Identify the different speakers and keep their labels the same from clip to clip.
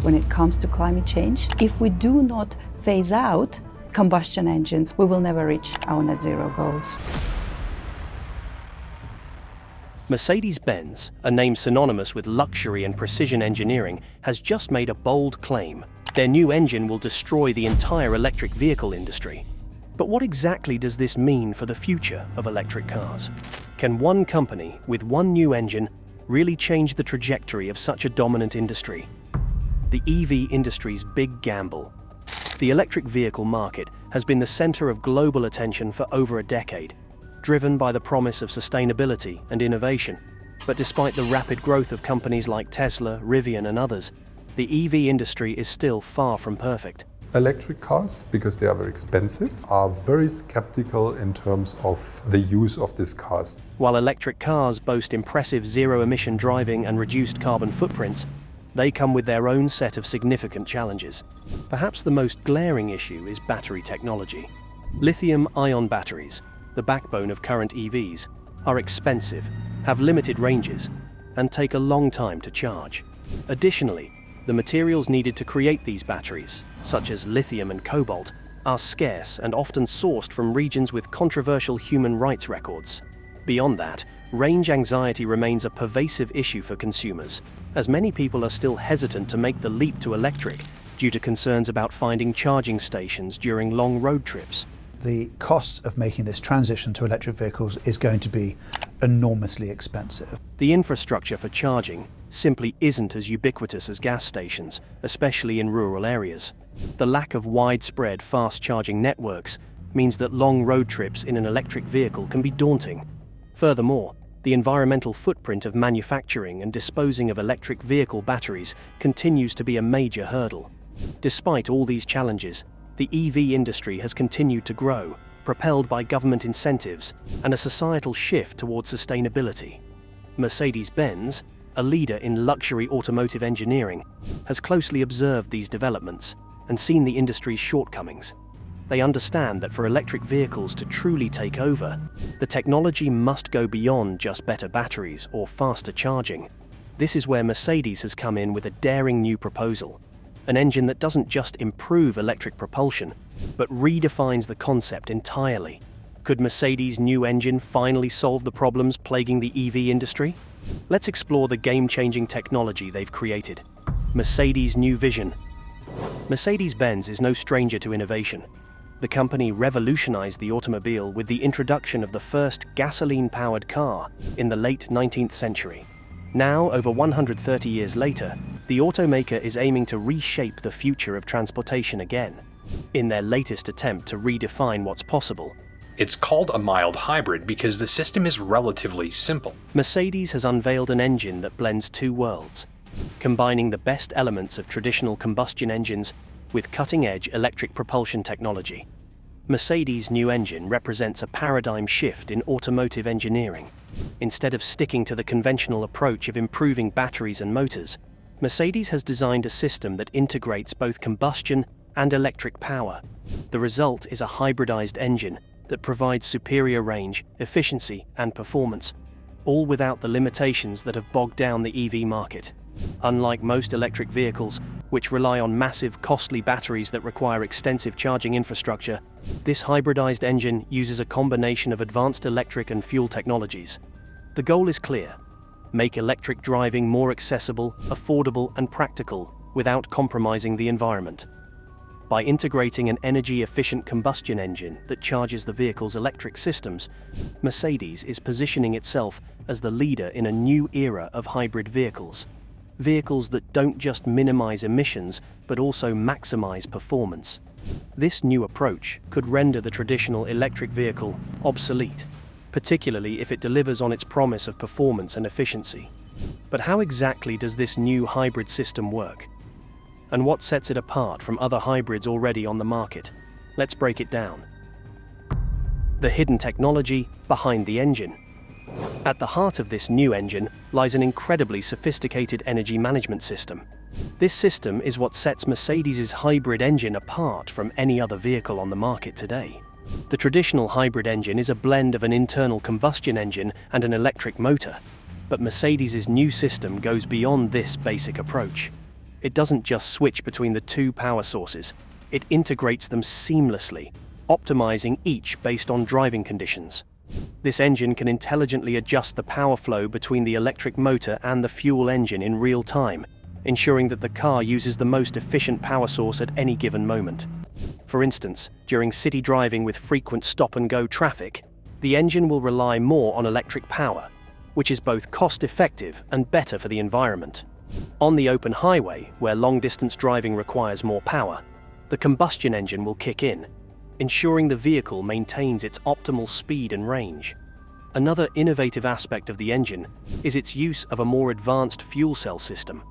Speaker 1: when it comes to climate change. If we do not phase out combustion engines, we will never reach our net zero goals.
Speaker 2: Mercedes-Benz, a name synonymous with luxury and precision engineering, has just made a bold claim. Their new engine will destroy the entire electric vehicle industry. But what exactly does this mean for the future of electric cars? Can one company with one new engine really change the trajectory of such a dominant industry? The EV industry's big gamble. The electric vehicle market has been the center of global attention for over a decade, driven by the promise of sustainability and innovation. But despite the rapid growth of companies like Tesla, Rivian and others, the EV industry is still far from perfect.
Speaker 3: Electric cars, because they are very expensive, are very skeptical in terms of the use of these cars.
Speaker 2: While electric cars boast impressive zero-emission driving and reduced carbon footprints, they come with their own set of significant challenges. Perhaps the most glaring issue is battery technology. Lithium-ion batteries, the backbone of current EVs, are expensive, have limited ranges, and take a long time to charge. Additionally, the materials needed to create these batteries, such as lithium and cobalt, are scarce and often sourced from regions with controversial human rights records. Beyond that, range anxiety remains a pervasive issue for consumers, as many people are still hesitant to make the leap to electric due to concerns about finding charging stations during long road trips.
Speaker 4: The cost of making this transition to electric vehicles is going to be enormously expensive.
Speaker 2: The infrastructure for charging simply isn't as ubiquitous as gas stations, especially in rural areas. The lack of widespread fast charging networks means that long road trips in an electric vehicle can be daunting. Furthermore, the environmental footprint of manufacturing and disposing of electric vehicle batteries continues to be a major hurdle. Despite all these challenges, the EV industry has continued to grow, propelled by government incentives and a societal shift towards sustainability. Mercedes-Benz, a leader in luxury automotive engineering, has closely observed these developments and seen the industry's shortcomings. They understand that for electric vehicles to truly take over, the technology must go beyond just better batteries or faster charging. This is where Mercedes has come in with a daring new proposal. An engine that doesn't just improve electric propulsion, but redefines the concept entirely. Could Mercedes' new engine finally solve the problems plaguing the EV industry? Let's explore the game-changing technology they've created. Mercedes' new vision. Mercedes-Benz is no stranger to innovation. The company revolutionized the automobile with the introduction of the first gasoline-powered car in the late 19th century. Now, over 130 years later, the automaker is aiming to reshape the future of transportation again, in their latest attempt to redefine what's possible.
Speaker 5: It's called a mild hybrid because the system is relatively simple.
Speaker 2: Mercedes has unveiled an engine that blends two worlds, combining the best elements of traditional combustion engines with cutting-edge electric propulsion technology. Mercedes' new engine represents a paradigm shift in automotive engineering. Instead of sticking to the conventional approach of improving batteries and motors, Mercedes has designed a system that integrates both combustion and electric power. The result is a hybridized engine that provides superior range, efficiency, and performance, all without the limitations that have bogged down the EV market. Unlike most electric vehicles, which rely on massive, costly batteries that require extensive charging infrastructure, this hybridized engine uses a combination of advanced electric and fuel technologies. The goal is clear: make electric driving more accessible, affordable, and practical without compromising the environment. By integrating an energy-efficient combustion engine that charges the vehicle's electric systems, Mercedes is positioning itself as the leader in a new era of hybrid vehicles. Vehicles that don't just minimize emissions, but also maximize performance. This new approach could render the traditional electric vehicle obsolete, particularly if it delivers on its promise of performance and efficiency. But how exactly does this new hybrid system work? And what sets it apart from other hybrids already on the market? Let's break it down. The hidden technology behind the engine. At the heart of this new engine lies an incredibly sophisticated energy management system. This system is what sets Mercedes' hybrid engine apart from any other vehicle on the market today. The traditional hybrid engine is a blend of an internal combustion engine and an electric motor, but Mercedes' new system goes beyond this basic approach. It doesn't just switch between the two power sources, it integrates them seamlessly, optimizing each based on driving conditions. This engine can intelligently adjust the power flow between the electric motor and the fuel engine in real time, ensuring that the car uses the most efficient power source at any given moment. For instance, during city driving with frequent stop-and-go traffic, the engine will rely more on electric power, which is both cost-effective and better for the environment. On the open highway, where long-distance driving requires more power, the combustion engine will kick in, ensuring the vehicle maintains its optimal speed and range. Another innovative aspect of the engine is its use of a more advanced fuel cell system.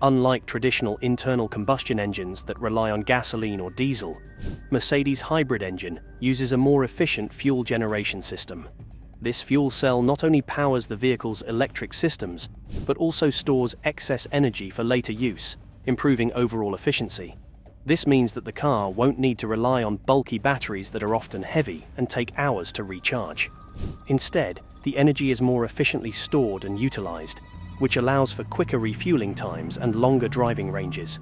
Speaker 2: Unlike traditional internal combustion engines that rely on gasoline or diesel, Mercedes' hybrid engine uses a more efficient fuel generation system. This fuel cell not only powers the vehicle's electric systems, but also stores excess energy for later use, improving overall efficiency. This means that the car won't need to rely on bulky batteries that are often heavy and take hours to recharge. Instead, the energy is more efficiently stored and utilized, which allows for quicker refueling times and longer driving ranges.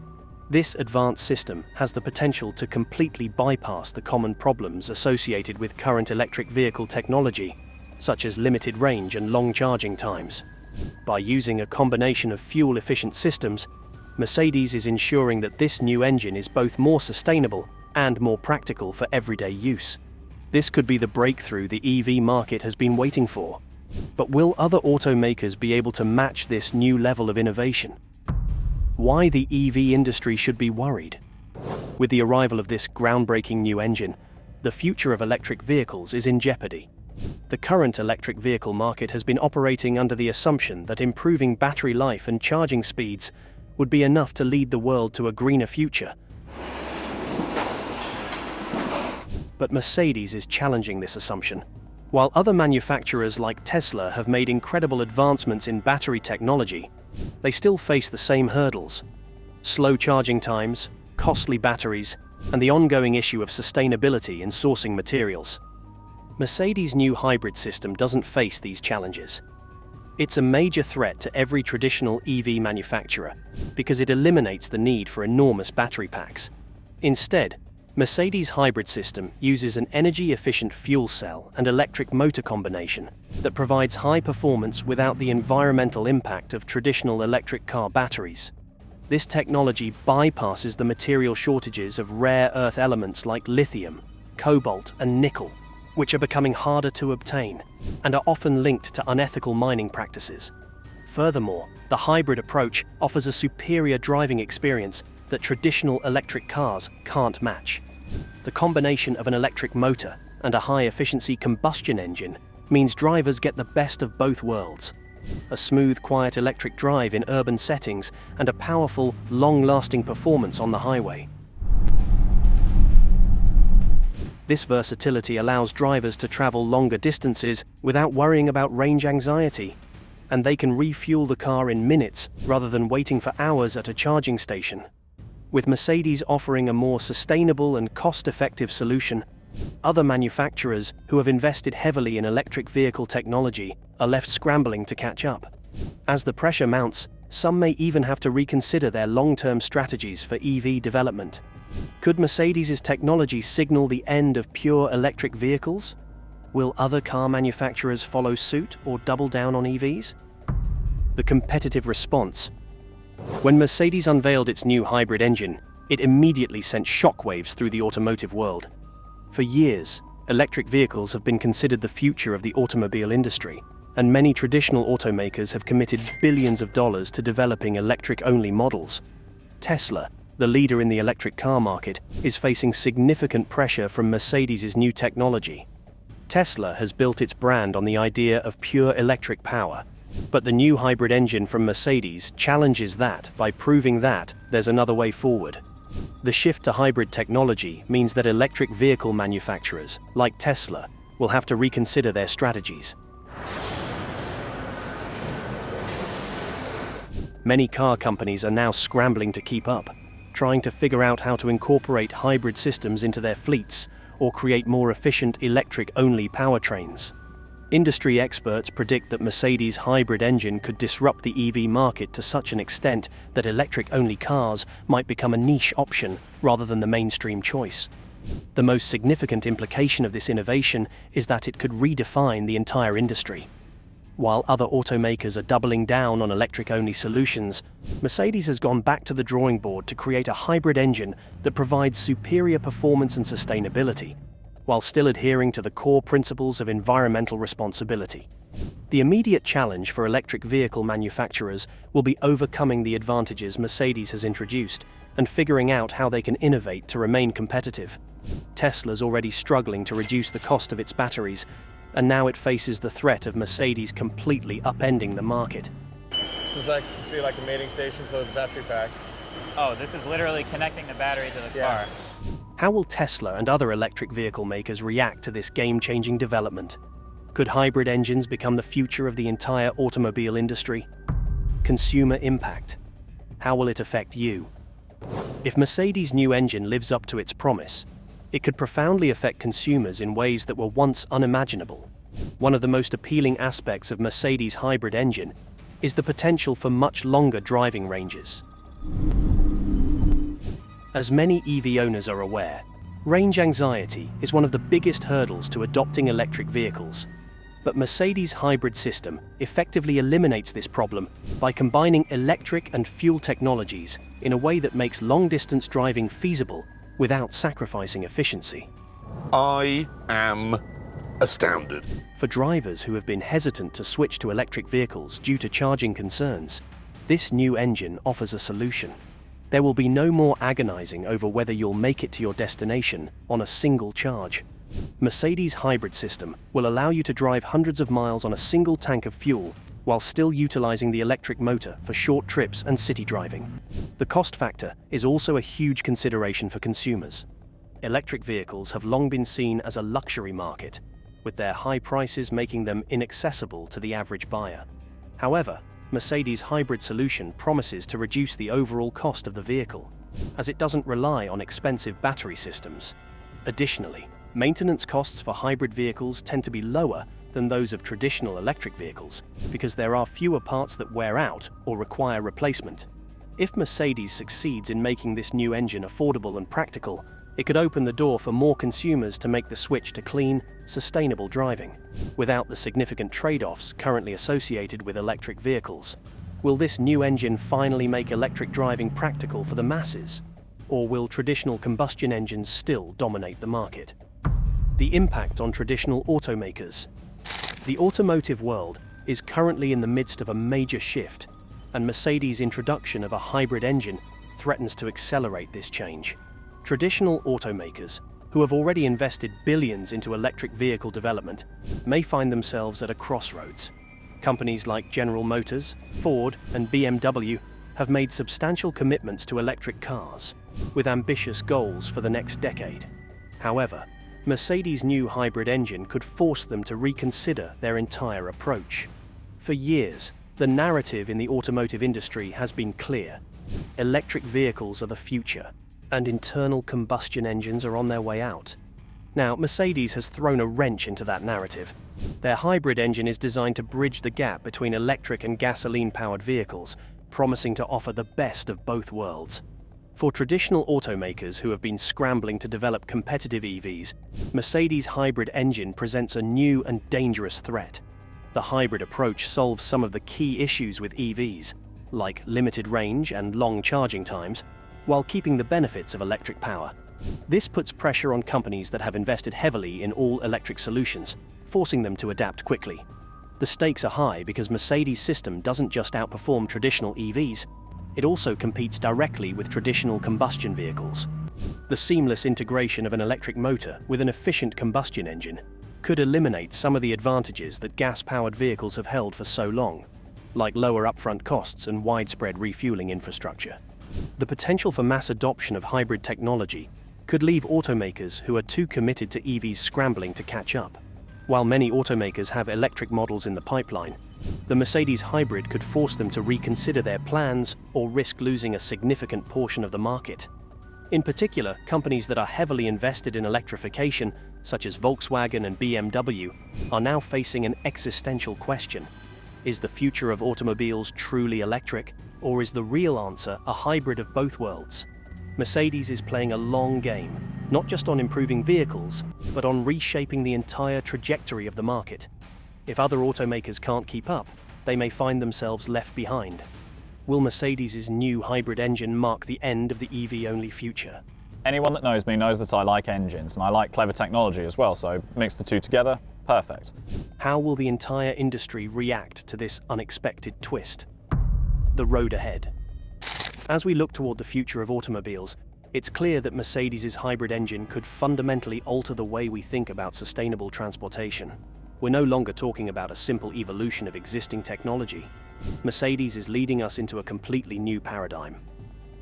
Speaker 2: This advanced system has the potential to completely bypass the common problems associated with current electric vehicle technology, such as limited range and long charging times. By using a combination of fuel-efficient systems, Mercedes is ensuring that this new engine is both more sustainable and more practical for everyday use. This could be the breakthrough the EV market has been waiting for. But will other automakers be able to match this new level of innovation? Why the EV industry should be worried? With the arrival of this groundbreaking new engine, the future of electric vehicles is in jeopardy. The current electric vehicle market has been operating under the assumption that improving battery life and charging speeds would be enough to lead the world to a greener future. But Mercedes is challenging this assumption. While other manufacturers like Tesla have made incredible advancements in battery technology, they still face the same hurdles: slow charging times, costly batteries, and the ongoing issue of sustainability in sourcing materials. Mercedes' new hybrid system doesn't face these challenges. It's a major threat to every traditional EV manufacturer because it eliminates the need for enormous battery packs. Instead, Mercedes' hybrid system uses an energy-efficient fuel cell and electric motor combination that provides high performance without the environmental impact of traditional electric car batteries. This technology bypasses the material shortages of rare earth elements like lithium, cobalt, and nickel, which are becoming harder to obtain and are often linked to unethical mining practices. Furthermore, the hybrid approach offers a superior driving experience that traditional electric cars can't match. The combination of an electric motor and a high-efficiency combustion engine means drivers get the best of both worlds: a smooth, quiet electric drive in urban settings and a powerful, long-lasting performance on the highway. This versatility allows drivers to travel longer distances without worrying about range anxiety, and they can refuel the car in minutes rather than waiting for hours at a charging station. With Mercedes offering a more sustainable and cost-effective solution, other manufacturers who have invested heavily in electric vehicle technology are left scrambling to catch up. As the pressure mounts, some may even have to reconsider their long-term strategies for EV development. Could Mercedes' technology signal the end of pure electric vehicles? Will other car manufacturers follow suit or double down on EVs? The competitive response. When Mercedes unveiled its new hybrid engine, it immediately sent shockwaves through the automotive world. For years, electric vehicles have been considered the future of the automobile industry, and many traditional automakers have committed billions of dollars to developing electric-only models. Tesla, the leader in the electric car market, is facing significant pressure from Mercedes' new technology. Tesla has built its brand on the idea of pure electric power, but the new hybrid engine from Mercedes challenges that by proving that there's another way forward. The shift to hybrid technology means that electric vehicle manufacturers, like Tesla, will have to reconsider their strategies. Many car companies are now scrambling to keep up, trying to figure out how to incorporate hybrid systems into their fleets or create more efficient electric-only powertrains. Industry experts predict that Mercedes' hybrid engine could disrupt the EV market to such an extent that electric-only cars might become a niche option rather than the mainstream choice. The most significant implication of this innovation is that it could redefine the entire industry. While other automakers are doubling down on electric-only solutions, Mercedes has gone back to the drawing board to create a hybrid engine that provides superior performance and sustainability, while still adhering to the core principles of environmental responsibility. The immediate challenge for electric vehicle manufacturers will be overcoming the advantages Mercedes has introduced and figuring out how they can innovate to remain competitive. Tesla's already struggling to reduce the cost of its batteries, and now it faces the threat of Mercedes completely upending the market.
Speaker 6: This must be like a mating station for the battery pack.
Speaker 7: Oh, this is literally connecting the battery to the car.
Speaker 2: How will Tesla and other electric vehicle makers react to this game-changing development? Could hybrid engines become the future of the entire automobile industry? Consumer impact. How will it affect you? If Mercedes' new engine lives up to its promise, it could profoundly affect consumers in ways that were once unimaginable. One of the most appealing aspects of Mercedes' hybrid engine is the potential for much longer driving ranges. As many EV owners are aware, range anxiety is one of the biggest hurdles to adopting electric vehicles. But Mercedes' hybrid system effectively eliminates this problem by combining electric and fuel technologies in a way that makes long-distance driving feasible without sacrificing efficiency.
Speaker 8: I am astounded.
Speaker 2: For drivers who have been hesitant to switch to electric vehicles due to charging concerns, this new engine offers a solution. There will be no more agonizing over whether you'll make it to your destination on a single charge. Mercedes' hybrid system will allow you to drive hundreds of miles on a single tank of fuel while still utilizing the electric motor for short trips and city driving. The cost factor is also a huge consideration for consumers. Electric vehicles have long been seen as a luxury market, with their high prices making them inaccessible to the average buyer. However, Mercedes' hybrid solution promises to reduce the overall cost of the vehicle, as it doesn't rely on expensive battery systems. Additionally, maintenance costs for hybrid vehicles tend to be lower than those of traditional electric vehicles because there are fewer parts that wear out or require replacement. If Mercedes succeeds in making this new engine affordable and practical, it could open the door for more consumers to make the switch to clean, sustainable driving, without the significant trade-offs currently associated with electric vehicles. Will this new engine finally make electric driving practical for the masses? Or will traditional combustion engines still dominate the market? The impact on traditional automakers. The automotive world is currently in the midst of a major shift, and Mercedes' introduction of a hybrid engine threatens to accelerate this change. Traditional automakers, who have already invested billions into electric vehicle development, may find themselves at a crossroads. Companies like General Motors, Ford, and BMW have made substantial commitments to electric cars, with ambitious goals for the next decade. However, Mercedes' new hybrid engine could force them to reconsider their entire approach. For years, the narrative in the automotive industry has been clear. Electric vehicles are the future, and internal combustion engines are on their way out. Now, Mercedes has thrown a wrench into that narrative. Their hybrid engine is designed to bridge the gap between electric and gasoline-powered vehicles, promising to offer the best of both worlds. For traditional automakers who have been scrambling to develop competitive EVs, Mercedes' hybrid engine presents a new and dangerous threat. The hybrid approach solves some of the key issues with EVs, like limited range and long charging times, while keeping the benefits of electric power. This puts pressure on companies that have invested heavily in all-electric solutions, forcing them to adapt quickly. The stakes are high because Mercedes' system doesn't just outperform traditional EVs, it also competes directly with traditional combustion vehicles. The seamless integration of an electric motor with an efficient combustion engine could eliminate some of the advantages that gas-powered vehicles have held for so long, like lower upfront costs and widespread refueling infrastructure. The potential for mass adoption of hybrid technology could leave automakers who are too committed to EVs scrambling to catch up. While many automakers have electric models in the pipeline, the Mercedes hybrid could force them to reconsider their plans or risk losing a significant portion of the market. In particular, companies that are heavily invested in electrification, such as Volkswagen and BMW, are now facing an existential question. Is the future of automobiles truly electric, or is the real answer a hybrid of both worlds? Mercedes is playing a long game, not just on improving vehicles, but on reshaping the entire trajectory of the market. If other automakers can't keep up, they may find themselves left behind. Will Mercedes' new hybrid engine mark the end of the EV-only future?
Speaker 6: Anyone that knows me knows that I like engines, and I like clever technology as well, so mix the two together, perfect.
Speaker 2: How will the entire industry react to this unexpected twist? The road ahead. As we look toward the future of automobiles, it's clear that Mercedes' hybrid engine could fundamentally alter the way we think about sustainable transportation. We're no longer talking about a simple evolution of existing technology. Mercedes is leading us into a completely new paradigm.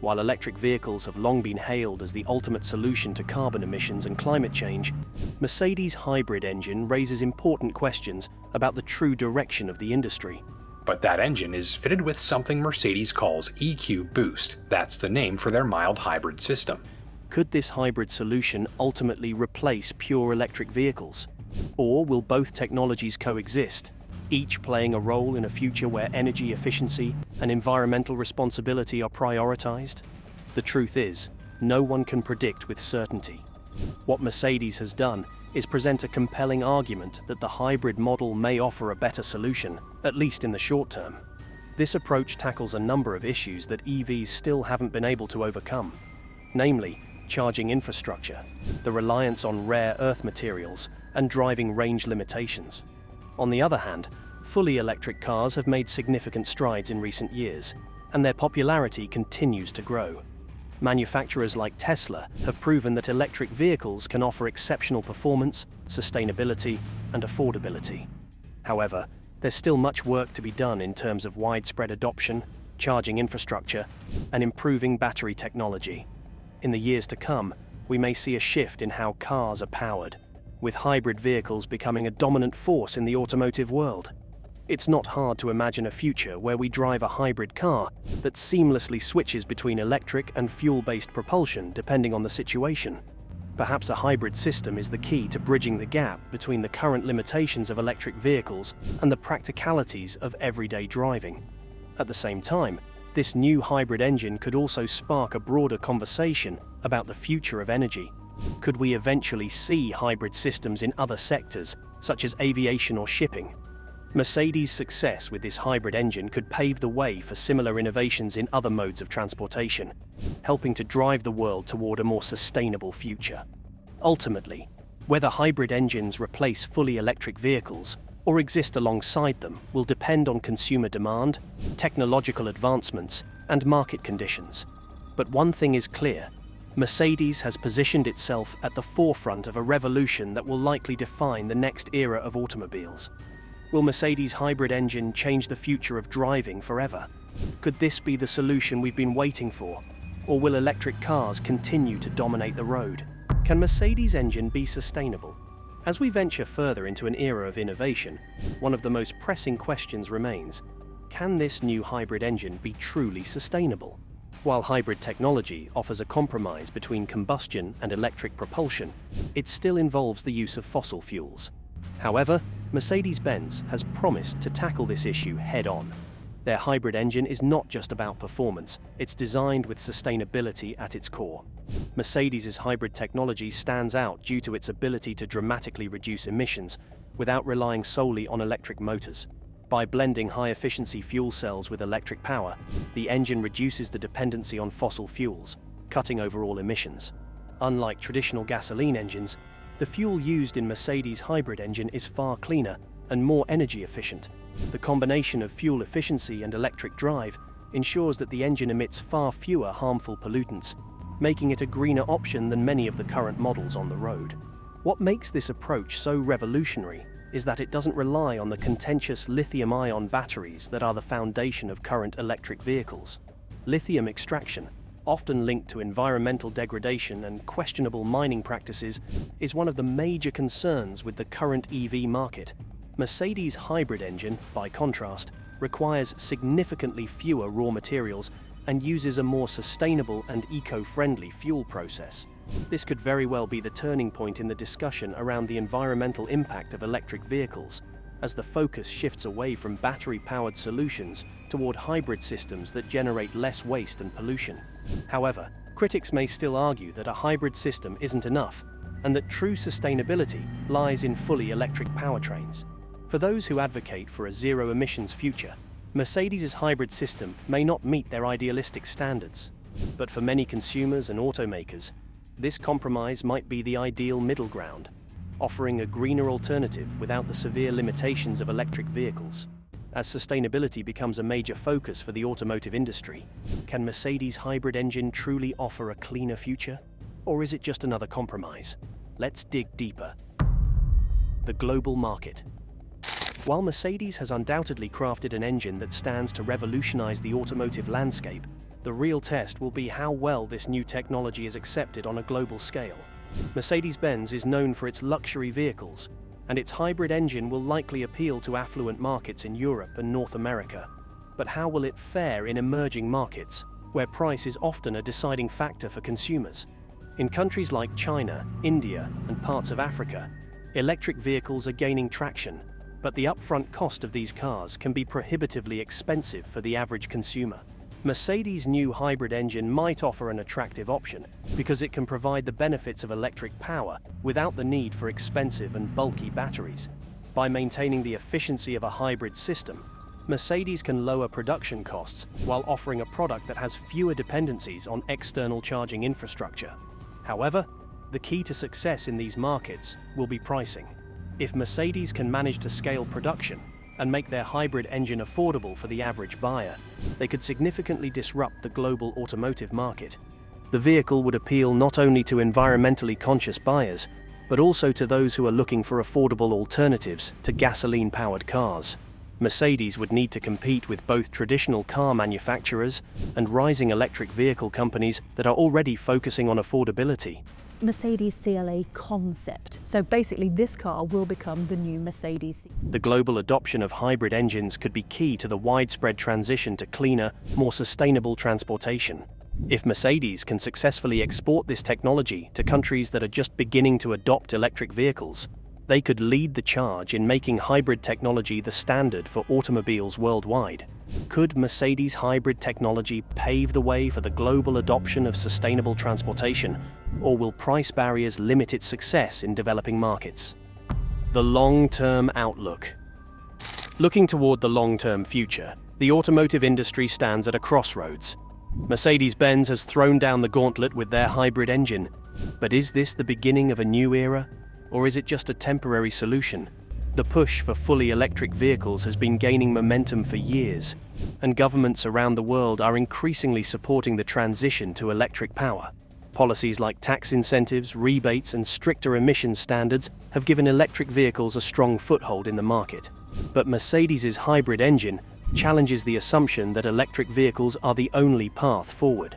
Speaker 2: While electric vehicles have long been hailed as the ultimate solution to carbon emissions and climate change, Mercedes' hybrid engine raises important questions about the true direction of the industry.
Speaker 5: But that engine is fitted with something Mercedes calls EQ Boost. That's the name for their mild hybrid system.
Speaker 2: Could this hybrid solution ultimately replace pure electric vehicles? Or will both technologies coexist, each playing a role in a future where energy efficiency and environmental responsibility are prioritized? The truth is, no one can predict with certainty. What Mercedes has done is present a compelling argument that the hybrid model may offer a better solution, at least in the short term. This approach tackles a number of issues that EVs still haven't been able to overcome, namely charging infrastructure, the reliance on rare earth materials, and driving range limitations. On the other hand, fully electric cars have made significant strides in recent years, and their popularity continues to grow. Manufacturers like Tesla have proven that electric vehicles can offer exceptional performance, sustainability, and affordability. However, there's still much work to be done in terms of widespread adoption, charging infrastructure, and improving battery technology. In the years to come, we may see a shift in how cars are powered, with hybrid vehicles becoming a dominant force in the automotive world. It's not hard to imagine a future where we drive a hybrid car that seamlessly switches between electric and fuel-based propulsion depending on the situation. Perhaps a hybrid system is the key to bridging the gap between the current limitations of electric vehicles and the practicalities of everyday driving. At the same time, this new hybrid engine could also spark a broader conversation about the future of energy. Could we eventually see hybrid systems in other sectors, such as aviation or shipping? Mercedes' success with this hybrid engine could pave the way for similar innovations in other modes of transportation, helping to drive the world toward a more sustainable future. Ultimately, whether hybrid engines replace fully electric vehicles or exist alongside them will depend on consumer demand, technological advancements, and market conditions. But one thing is clear: Mercedes has positioned itself at the forefront of a revolution that will likely define the next era of automobiles. Will Mercedes' hybrid engine change the future of driving forever? Could this be the solution we've been waiting for? Or will electric cars continue to dominate the road? Can Mercedes' engine be sustainable? As we venture further into an era of innovation, one of the most pressing questions remains: can this new hybrid engine be truly sustainable? While hybrid technology offers a compromise between combustion and electric propulsion, it still involves the use of fossil fuels. However, Mercedes-Benz has promised to tackle this issue head-on. Their hybrid engine is not just about performance, it's designed with sustainability at its core. Mercedes' hybrid technology stands out due to its ability to dramatically reduce emissions without relying solely on electric motors. By blending high-efficiency fuel cells with electric power, the engine reduces the dependency on fossil fuels, cutting overall emissions. Unlike traditional gasoline engines, the fuel used in Mercedes' hybrid engine is far cleaner and more energy efficient. The combination of fuel efficiency and electric drive ensures that the engine emits far fewer harmful pollutants, making it a greener option than many of the current models on the road. What makes this approach so revolutionary is that it doesn't rely on the contentious lithium-ion batteries that are the foundation of current electric vehicles. Lithium extraction, often linked to environmental degradation and questionable mining practices, is one of the major concerns with the current EV market. Mercedes' hybrid engine, by contrast, requires significantly fewer raw materials and uses a more sustainable and eco-friendly fuel process. This could very well be the turning point in the discussion around the environmental impact of electric vehicles, as the focus shifts away from battery-powered solutions toward hybrid systems that generate less waste and pollution. However, critics may still argue that a hybrid system isn't enough, and that true sustainability lies in fully electric powertrains. For those who advocate for a zero-emissions future, Mercedes' hybrid system may not meet their idealistic standards. But for many consumers and automakers, this compromise might be the ideal middle ground, offering a greener alternative without the severe limitations of electric vehicles. As sustainability becomes a major focus for the automotive industry, can Mercedes' hybrid engine truly offer a cleaner future? Or is it just another compromise? Let's dig deeper. The global market. While Mercedes has undoubtedly crafted an engine that stands to revolutionize the automotive landscape, the real test will be how well this new technology is accepted on a global scale. Mercedes-Benz is known for its luxury vehicles, and its hybrid engine will likely appeal to affluent markets in Europe and North America. But how will it fare in emerging markets, where price is often a deciding factor for consumers? In countries like China, India, and parts of Africa, electric vehicles are gaining traction, but the upfront cost of these cars can be prohibitively expensive for the average consumer. Mercedes' new hybrid engine might offer an attractive option because it can provide the benefits of electric power without the need for expensive and bulky batteries. By maintaining the efficiency of a hybrid system, Mercedes can lower production costs while offering a product that has fewer dependencies on external charging infrastructure. However, the key to success in these markets will be pricing. If Mercedes can manage to scale production and make their hybrid engine affordable for the average buyer, they could significantly disrupt the global automotive market. The vehicle would appeal not only to environmentally conscious buyers, but also to those who are looking for affordable alternatives to gasoline-powered cars. Mercedes would need to compete with both traditional car manufacturers and rising electric vehicle companies that are already focusing on affordability.
Speaker 9: Mercedes CLA concept. So basically this car will become the new Mercedes.
Speaker 2: The global adoption of hybrid engines could be key to the widespread transition to cleaner, more sustainable transportation. If Mercedes can successfully export this technology to countries that are just beginning to adopt electric vehicles, they could lead the charge in making hybrid technology the standard for automobiles worldwide. Could Mercedes' hybrid technology pave the way for the global adoption of sustainable transportation, or will price barriers limit its success in developing markets? The long-term outlook. Looking toward the long-term future, the automotive industry stands at a crossroads. Mercedes-Benz has thrown down the gauntlet with their hybrid engine, but is this the beginning of a new era, or is it just a temporary solution? The push for fully electric vehicles has been gaining momentum for years, and governments around the world are increasingly supporting the transition to electric power. Policies like tax incentives, rebates, and stricter emissions standards have given electric vehicles a strong foothold in the market. But Mercedes' hybrid engine challenges the assumption that electric vehicles are the only path forward.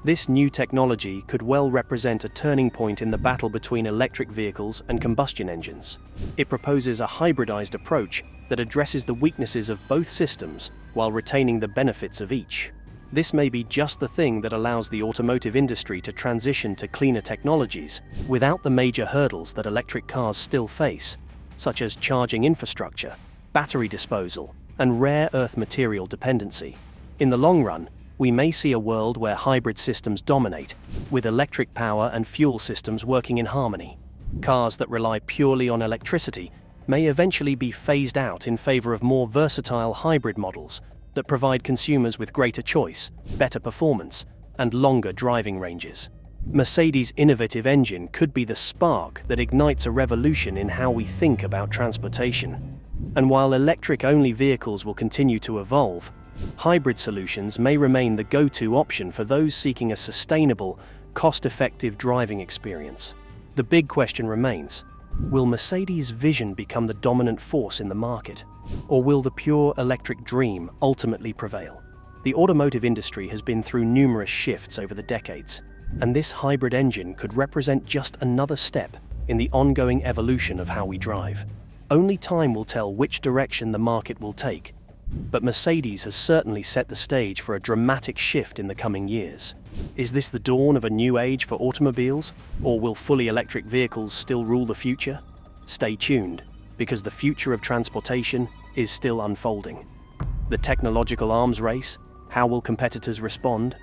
Speaker 2: This new technology could well represent a turning point in the battle between electric vehicles and combustion engines. It proposes a hybridized approach that addresses the weaknesses of both systems while retaining the benefits of each. This may be just the thing that allows the automotive industry to transition to cleaner technologies without the major hurdles that electric cars still face, such as charging infrastructure, battery disposal, and rare earth material dependency. In the long run, we may see a world where hybrid systems dominate, with electric power and fuel systems working in harmony. Cars that rely purely on electricity may eventually be phased out in favor of more versatile hybrid models that provide consumers with greater choice, better performance, and longer driving ranges. Mercedes' innovative engine could be the spark that ignites a revolution in how we think about transportation. And while electric-only vehicles will continue to evolve, hybrid solutions may remain the go-to option for those seeking a sustainable, cost-effective driving experience. The big question remains, will Mercedes' vision become the dominant force in the market? Or will the pure electric dream ultimately prevail? The automotive industry has been through numerous shifts over the decades, and this hybrid engine could represent just another step in the ongoing evolution of how we drive. Only time will tell which direction the market will take, But Mercedes has certainly set the stage for a dramatic shift in the coming years. Is this the dawn of a new age for automobiles, or will fully electric vehicles still rule the future? Stay tuned, because the future of transportation is still unfolding. The technological arms race? How will competitors respond?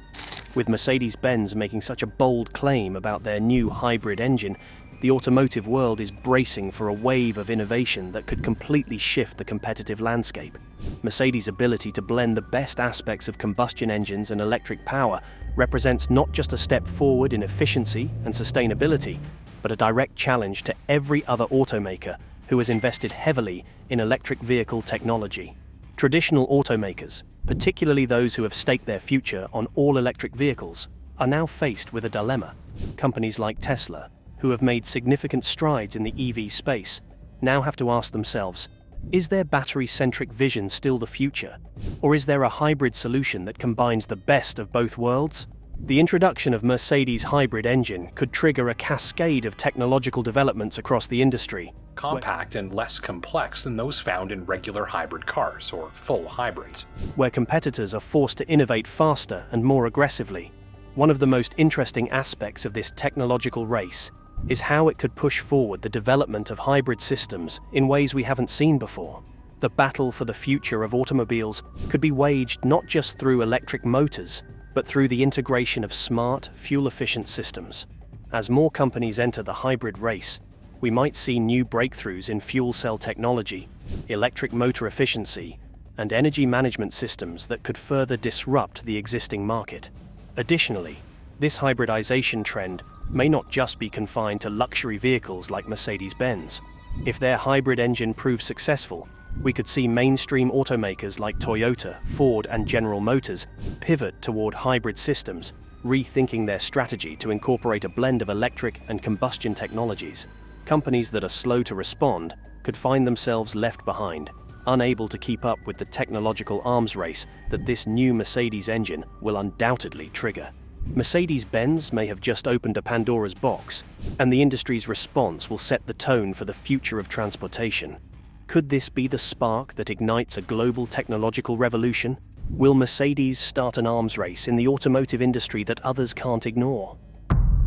Speaker 2: With Mercedes-Benz making such a bold claim about their new hybrid engine, the automotive world is bracing for a wave of innovation that could completely shift the competitive landscape. Mercedes' ability to blend the best aspects of combustion engines and electric power represents not just a step forward in efficiency and sustainability, but a direct challenge to every other automaker who has invested heavily in electric vehicle technology. Traditional automakers, particularly those who have staked their future on all-electric vehicles, are now faced with a dilemma. Companies like Tesla, who have made significant strides in the EV space, now have to ask themselves, is their battery-centric vision still the future? Or is there a hybrid solution that combines the best of both worlds? The introduction of Mercedes' hybrid engine could trigger a cascade of technological developments across the industry.
Speaker 5: Compact and less complex than those found in regular hybrid cars, or full hybrids.
Speaker 2: Where competitors are forced to innovate faster and more aggressively. One of the most interesting aspects of this technological race is how it could push forward the development of hybrid systems in ways we haven't seen before. The battle for the future of automobiles could be waged not just through electric motors, but through the integration of smart, fuel-efficient systems. As more companies enter the hybrid race, we might see new breakthroughs in fuel cell technology, electric motor efficiency, and energy management systems that could further disrupt the existing market. Additionally, this hybridization trend may not just be confined to luxury vehicles like Mercedes-Benz. If their hybrid engine proves successful, we could see mainstream automakers like Toyota, Ford, and General Motors pivot toward hybrid systems, rethinking their strategy to incorporate a blend of electric and combustion technologies. Companies that are slow to respond could find themselves left behind, unable to keep up with the technological arms race that this new Mercedes engine will undoubtedly trigger. Mercedes-Benz may have just opened a Pandora's box, and the industry's response will set the tone for the future of transportation. Could this be the spark that ignites a global technological revolution? Will Mercedes start an arms race in the automotive industry that others can't ignore?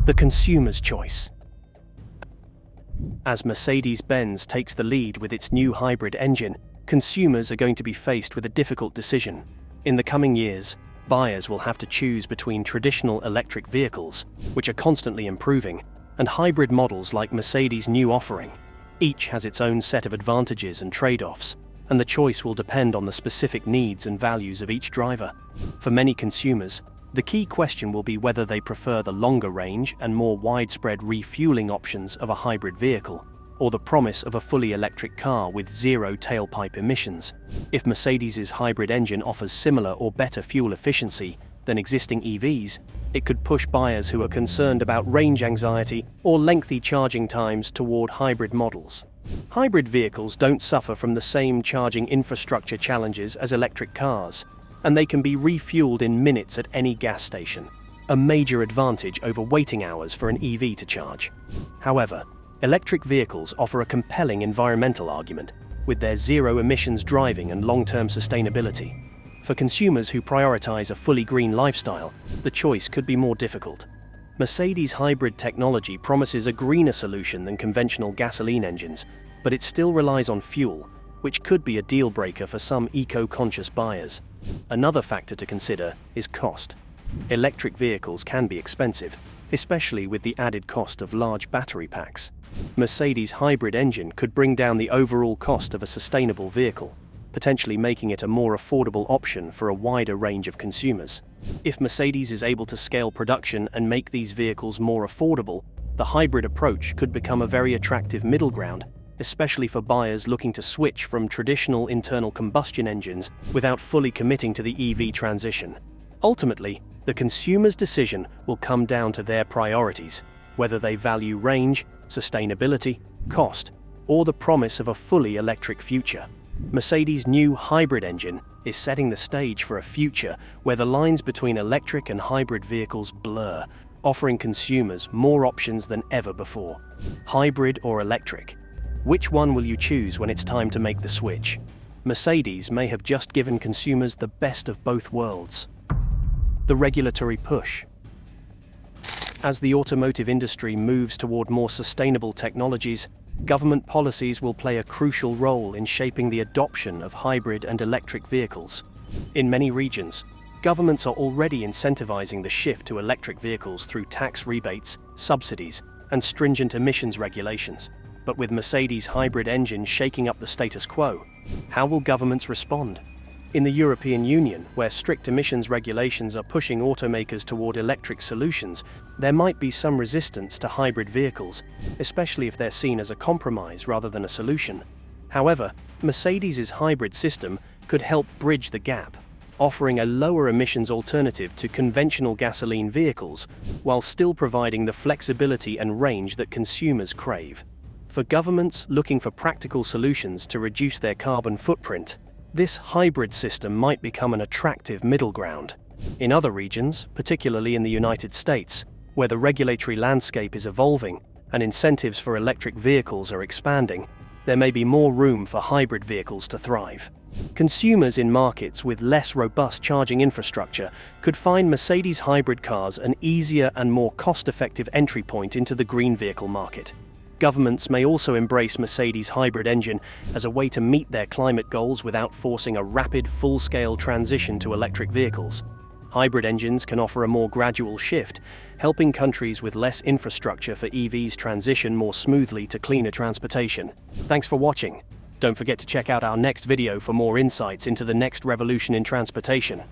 Speaker 2: The consumer's choice. As Mercedes-Benz takes the lead with its new hybrid engine, consumers are going to be faced with a difficult decision. In the coming years, buyers will have to choose between traditional electric vehicles, which are constantly improving, and hybrid models like Mercedes' new offering. Each has its own set of advantages and trade-offs, and the choice will depend on the specific needs and values of each driver. For many consumers, the key question will be whether they prefer the longer range and more widespread refueling options of a hybrid vehicle, or the promise of a fully electric car with zero tailpipe emissions. If Mercedes' hybrid engine offers similar or better fuel efficiency than existing EVs, it could push buyers who are concerned about range anxiety or lengthy charging times toward hybrid models. Hybrid vehicles don't suffer from the same charging infrastructure challenges as electric cars, and they can be refueled in minutes at any gas station, a major advantage over waiting hours for an EV to charge. However, electric vehicles offer a compelling environmental argument, with their zero-emissions driving and long-term sustainability. For consumers who prioritize a fully green lifestyle, the choice could be more difficult. Mercedes' hybrid technology promises a greener solution than conventional gasoline engines, but it still relies on fuel, which could be a deal-breaker for some eco-conscious buyers. Another factor to consider is cost. Electric vehicles can be expensive, especially with the added cost of large battery packs. Mercedes' hybrid engine could bring down the overall cost of a sustainable vehicle, potentially making it a more affordable option for a wider range of consumers. If Mercedes is able to scale production and make these vehicles more affordable, the hybrid approach could become a very attractive middle ground, especially for buyers looking to switch from traditional internal combustion engines without fully committing to the EV transition. Ultimately, the consumer's decision will come down to their priorities, whether they value range, sustainability, cost, or the promise of a fully electric future. Mercedes' new hybrid engine is setting the stage for a future where the lines between electric and hybrid vehicles blur, offering consumers more options than ever before. Hybrid or electric? Which one will you choose when it's time to make the switch? Mercedes may have just given consumers the best of both worlds. The regulatory push. As the automotive industry moves toward more sustainable technologies, government policies will play a crucial role in shaping the adoption of hybrid and electric vehicles. In many regions, governments are already incentivizing the shift to electric vehicles through tax rebates, subsidies, and stringent emissions regulations. But with Mercedes' hybrid engine shaking up the status quo, how will governments respond? In the European Union, where strict emissions regulations are pushing automakers toward electric solutions, there might be some resistance to hybrid vehicles, especially if they're seen as a compromise rather than a solution. However, Mercedes' hybrid system could help bridge the gap, offering a lower emissions alternative to conventional gasoline vehicles, while still providing the flexibility and range that consumers crave. For governments looking for practical solutions to reduce their carbon footprint, this hybrid system might become an attractive middle ground. In other regions, particularly in the United States, where the regulatory landscape is evolving and incentives for electric vehicles are expanding, there may be more room for hybrid vehicles to thrive. Consumers in markets with less robust charging infrastructure could find Mercedes hybrid cars an easier and more cost-effective entry point into the green vehicle market. Governments may also embrace Mercedes' hybrid engine as a way to meet their climate goals without forcing a rapid, full-scale transition to electric vehicles. Hybrid engines can offer a more gradual shift, helping countries with less infrastructure for EVs transition more smoothly to cleaner transportation. Thanks for watching. Don't forget to check out our next video for more insights into the next revolution in transportation.